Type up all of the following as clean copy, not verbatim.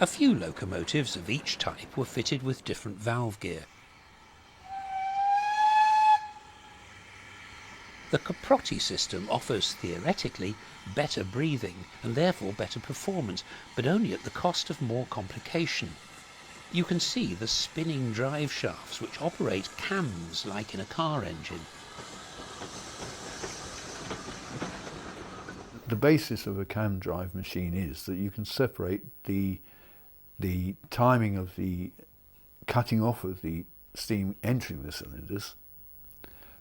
A few locomotives of each type were fitted with different valve gear. The Caprotti system offers, theoretically, better breathing and therefore better performance, but only at the cost of more complication. You can see the spinning drive shafts which operate cams like in a car engine. The basis of a cam drive machine is that you can separate the timing of the cutting off of the steam entering the cylinders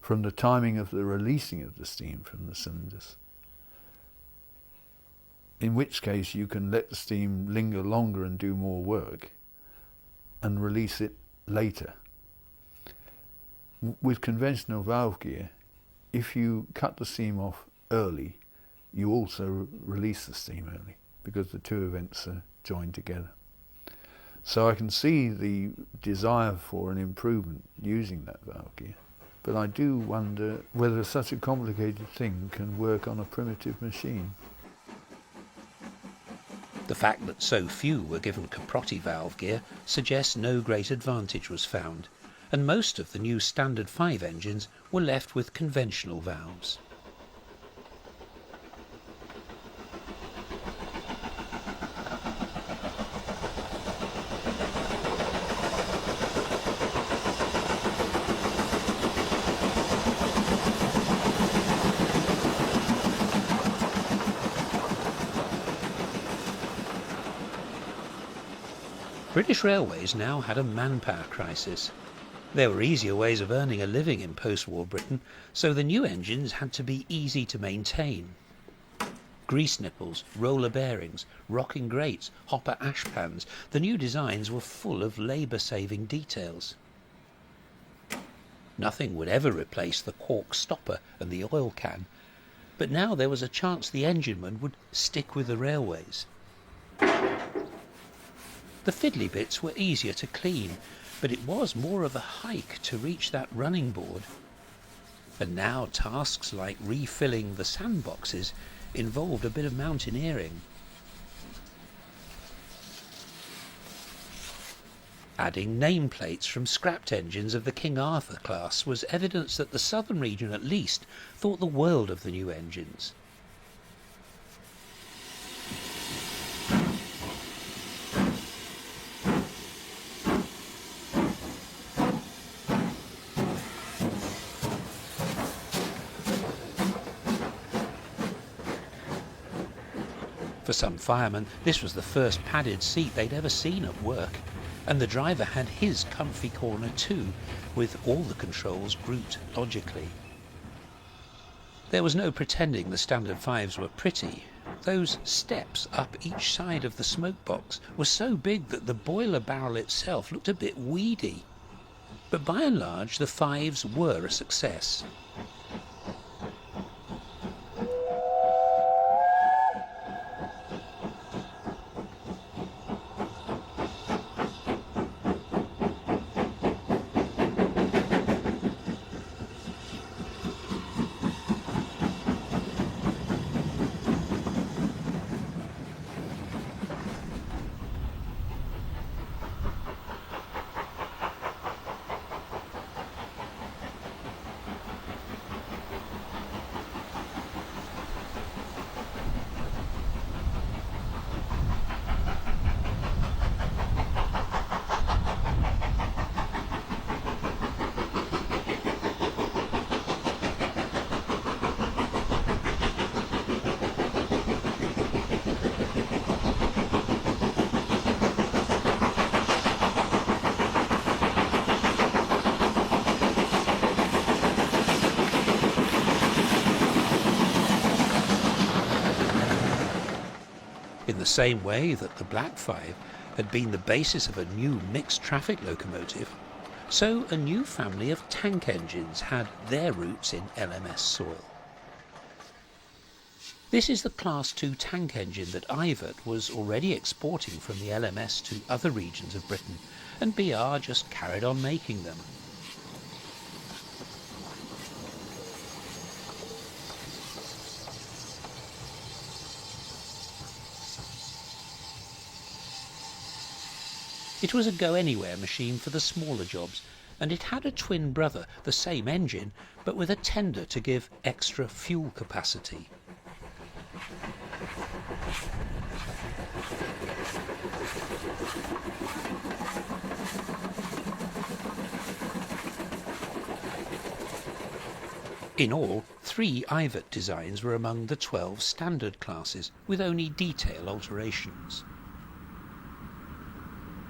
from the timing of the releasing of the steam from the cylinders. In which case you can let the steam linger longer and do more work and release it later. With conventional valve gear, if you cut the steam off early, you also release the steam early because the two events are joined together. So I can see the desire for an improvement using that valve gear, but I do wonder whether such a complicated thing can work on a primitive machine. The fact that so few were given Caprotti valve gear suggests no great advantage was found, and most of the new Standard 5 engines were left with conventional valves. British Railways now had a manpower crisis. There were easier ways of earning a living in post-war Britain, so the new engines had to be easy to maintain. Grease nipples, roller bearings, rocking grates, hopper ashpans, the new designs were full of labour-saving details. Nothing would ever replace the cork stopper and the oil can, but now there was a chance the engineman would stick with the railways. The fiddly bits were easier to clean, but it was more of a hike to reach that running board. And now tasks like refilling the sandboxes involved a bit of mountaineering. Adding nameplates from scrapped engines of the King Arthur class was evidence that the southern region at least thought the world of the new engines. For some firemen, this was the first padded seat they'd ever seen at work, and the driver had his comfy corner too, with all the controls grouped logically. There was no pretending the Standard 5s were pretty. Those steps up each side of the smoke box were so big that the boiler barrel itself looked a bit weedy. But by and large, the 5s were a success. In the same way that the Black 5 had been the basis of a new mixed traffic locomotive, so a new family of tank engines had their roots in LMS soil. This is the Class 2 tank engine that Ivert was already exporting from the LMS to other regions of Britain, and BR just carried on making them. It was a go-anywhere machine for the smaller jobs, and it had a twin brother, the same engine, but with a tender to give extra fuel capacity. In all, 3 Ivat designs were among the 12 standard classes, with only detail alterations.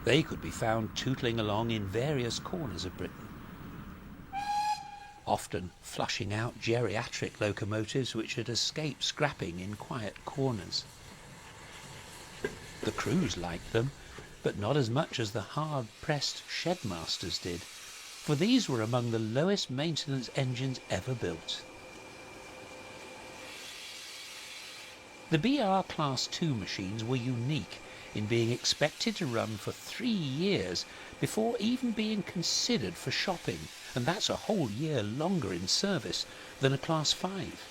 They could be found tootling along in various corners of Britain, often flushing out geriatric locomotives which had escaped scrapping in quiet corners. The crews liked them, but not as much as the hard-pressed shed-masters did, for these were among the lowest maintenance engines ever built. The BR Class 2 machines were unique in being expected to run for 3 years before even being considered for shopping, and that's a whole year longer in service than a Class 5.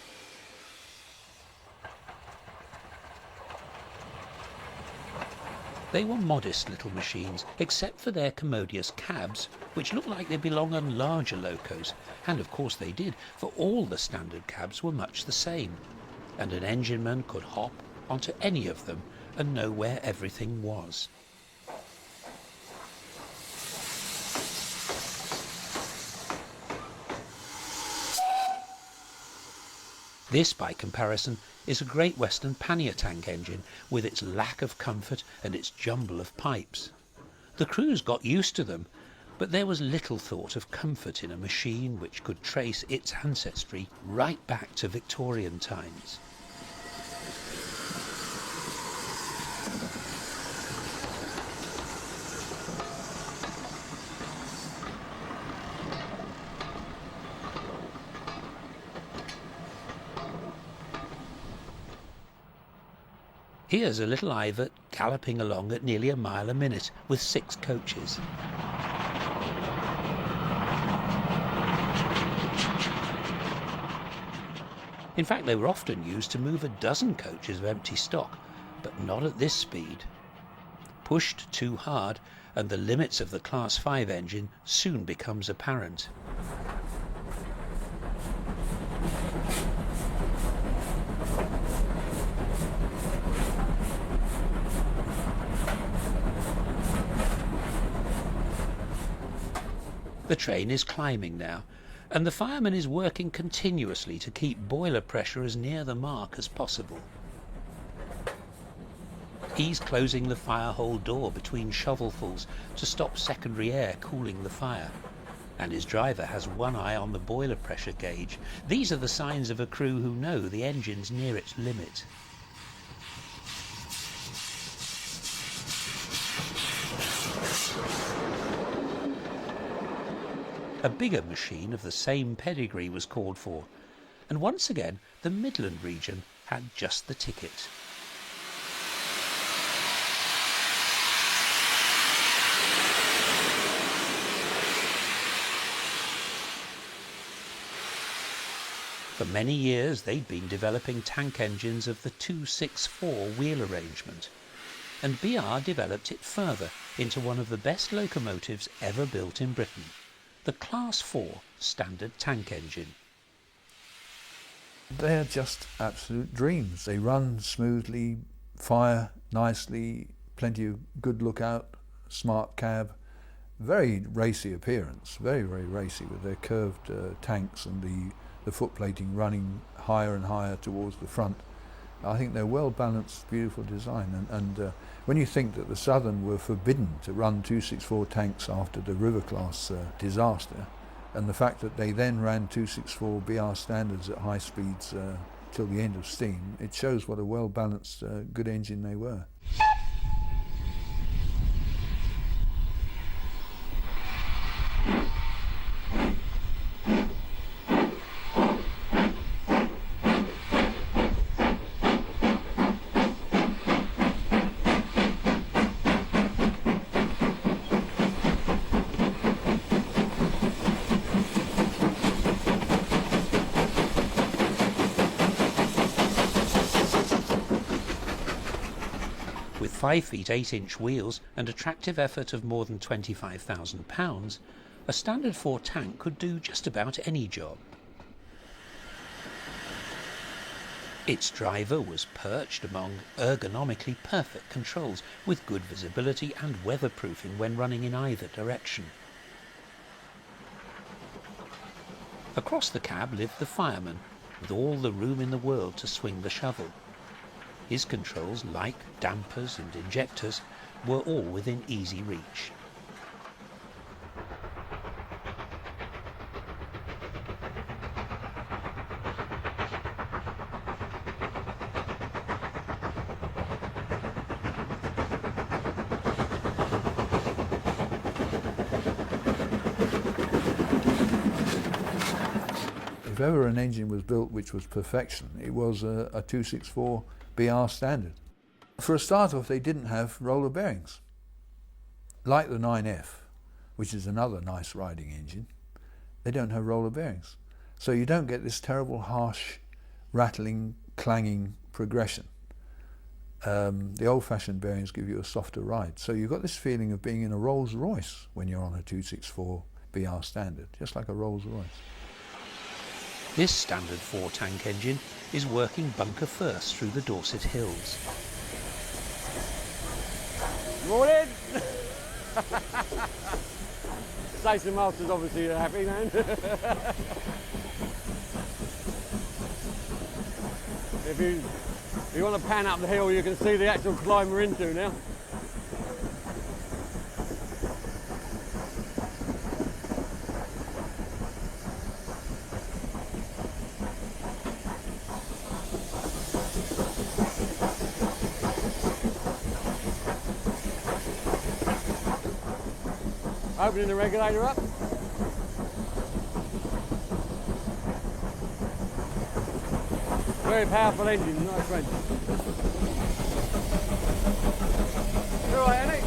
They were modest little machines, except for their commodious cabs, which looked like they belonged on larger locos, and of course they did, for all the standard cabs were much the same, and an engineman could hop onto any of them and know where everything was. This, by comparison, is a Great Western pannier tank engine, with its lack of comfort and its jumble of pipes. The crews got used to them, but there was little thought of comfort in a machine which could trace its ancestry right back to Victorian times. Here's a little Ivat galloping along at nearly a mile a minute with 6 coaches. In fact, they were often used to move a dozen coaches of empty stock, but not at this speed. Pushed too hard, and the limits of the Class 5 engine soon becomes apparent. The train is climbing now, and the fireman is working continuously to keep boiler pressure as near the mark as possible. He's closing the firehole door between shovelfuls to stop secondary air cooling the fire, and his driver has one eye on the boiler pressure gauge. These are the signs of a crew who know the engine's near its limit. A bigger machine of the same pedigree was called for, and once again the Midland region had just the ticket. For many years they'd been developing tank engines of the 264 wheel arrangement, and BR developed it further into one of the best locomotives ever built in Britain, the Class 4 standard tank engine. They're just absolute dreams. They run smoothly, fire nicely, plenty of good lookout, smart cab, very racy appearance, very, very racy, with their curved tanks and the footplating running higher and higher towards the front. I think they're well balanced, beautiful design, and when you think that the Southern were forbidden to run 264 tanks after the River class disaster, and the fact that they then ran 264 BR standards at high speeds till the end of steam, it shows what a well balanced, good engine they were. 5 feet 8 inch wheels and a tractive effort of more than £25,000, a standard 4 tank could do just about any job. Its driver was perched among ergonomically perfect controls with good visibility and weatherproofing when running in either direction. Across the cab lived the fireman, with all the room in the world to swing the shovel. His controls, like dampers and injectors, were all within easy reach. If ever an engine was built which was perfection, it was a 264 BR standard. For a start off, they didn't have roller bearings. Like the 9F, which is another nice riding engine, they don't have roller bearings. So you don't get this terrible harsh, rattling, clanging progression. The old-fashioned bearings give you a softer ride. So you've got this feeling of being in a Rolls Royce when you're on a 264 BR standard, just like a Rolls Royce. This standard 4 tank engine is working bunker first through the Dorset Hills. Morning! Station Master's obviously a happy man. If you want to pan up the hill, you can see the actual climb we're into now. Opening the regulator up. Very powerful engine, nice friend. You all right, Annie?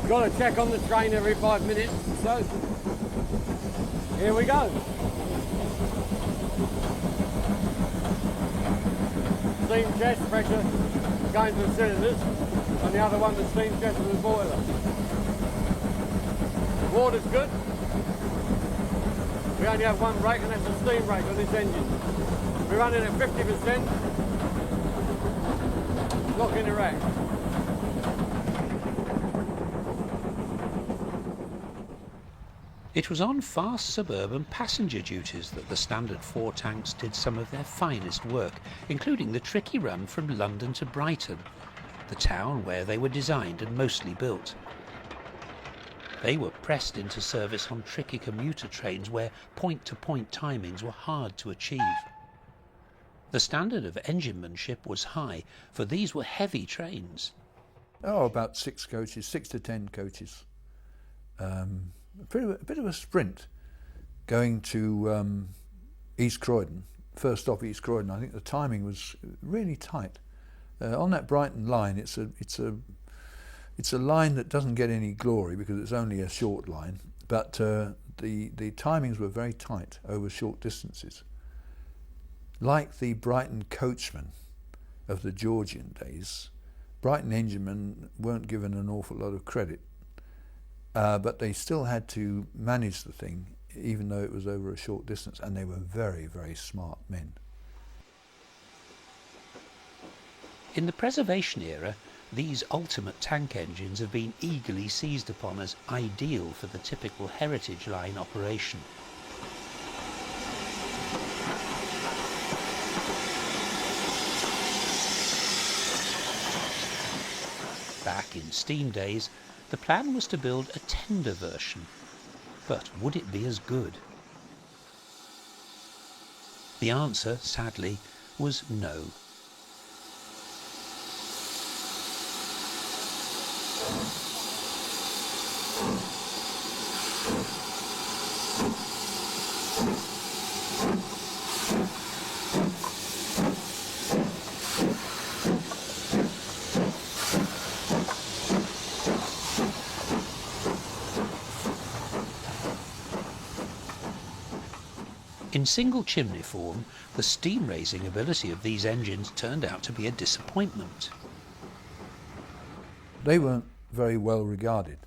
Got to check on the train every 5 minutes, so here we go. Steam chest pressure going to the cylinders, and the other one the steam chest to the boiler. Water's good. We only have one brake, and that's a steam brake on this engine. We're running at 50%. Lock in the rack. It was on fast suburban passenger duties that the standard 4 tanks did some of their finest work, including the tricky run from London to Brighton, the town where they were designed and mostly built. They were pressed into service on tricky commuter trains where point-to-point timings were hard to achieve. The standard of enginemanship was high, for these were heavy trains. Oh, about 6 coaches, 6 to 10 coaches. A bit of a sprint going to East Croydon. First stop East Croydon. I think the timing was really tight. On that Brighton line, it's a line that doesn't get any glory because it's only a short line, but the timings were very tight over short distances. Like the Brighton coachmen of the Georgian days, Brighton enginemen weren't given an awful lot of credit. But they still had to manage the thing, even though it was over a short distance, and they were very, very smart men. In the preservation era, these ultimate tank engines have been eagerly seized upon as ideal for the typical heritage line operation. Back in steam days, the plan was to build a tender version, but would it be as good? The answer, sadly, was no. single chimney form, the steam raising ability of these engines turned out to be a disappointment. They weren't very well regarded.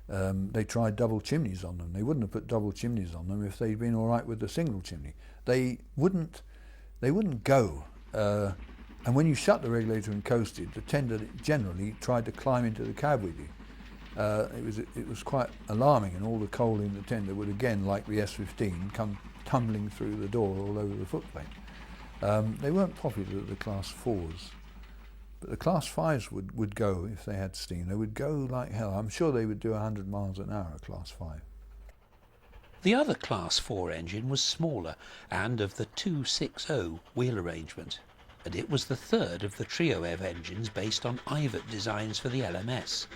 They tried double chimneys on them. They wouldn't have put double chimneys on them if they'd been all right with the single chimney. They wouldn't go. And when you shut the regulator and coasted, the tender generally tried to climb into the cab with you. It was quite alarming, and all the coal in the tender would again, like the S15, come tumbling through the door all over the footplate. They weren't popular at the Class 4s. But the Class 5s would go if they had steam. They would go like hell. I'm sure they would do 100 miles an hour, a Class 5. The other Class 4 engine was smaller and of the 260 wheel arrangement, and it was the third of the Trio EV engines based on Ivat designs for the LMS.